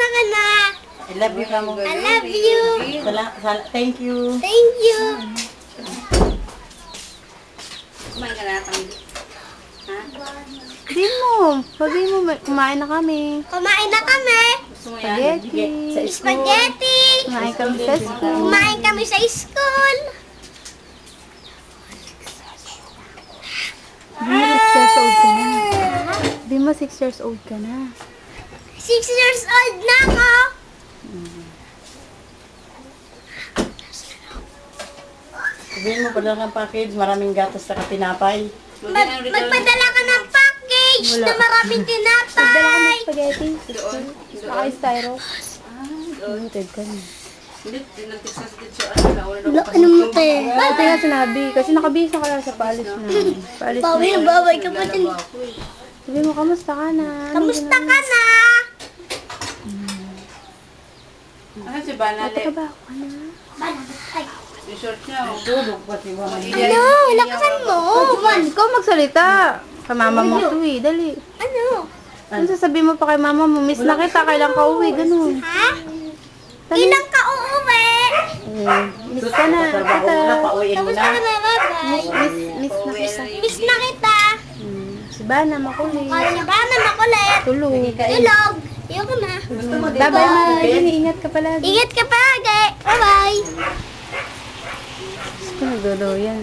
ka na. I love you, kamo. I love you. Thank you. Thank you. Kumain ka na kami. Ha? Di mo. Sabi mo, kumain na kami. Kumain na kami. Gusto mo yan? Spaghetti. Spaghetti. Kumain kami sa school. Kumain kami sa school. Di mo 6 years old ka na. 6 years old na ako. Sabihin mo, padala ng package, maraming gatas sa katinapay. Magpadala ka ng package na maraming Nagdala ka tinapay. ng spaghetti. Saka styro. Limited ka na. Hindi, tinantik sa teacher. Ano mo tayo? Ito nga sinabi. Kasi nakabisa ka lang sa paalis na. Paalis Bawal na. na bawal ka pa din. Sabi mo, kamusta ka na? Kamusta ka na? Ano si Banale? Trabaho ka na. Ay, Yung short niya. oh. Tulog pati mo. ano? Lakasan mo. Ikaw magsalita. Kay mama mo to eh. Dali. Ano? Ano sasabihin mo pa kay mama mo? Miss na kita. Kailan ka uwi? Ganun. Ha? Kailan ka uuwi? Miss ka na. Trabaho Kita. na, pauwiin mo Kamusta na. ka na? Bye-bye. Miss na kita. Miss na kita. Si Bana, makulit. Kasi ba na makulit? Tulog. Ilog. Ayoko na. Bye-bye, Marlene. Ingat ka palagi. Ingat ka palagi. Bye-bye. Gusto ko nagdolo yan.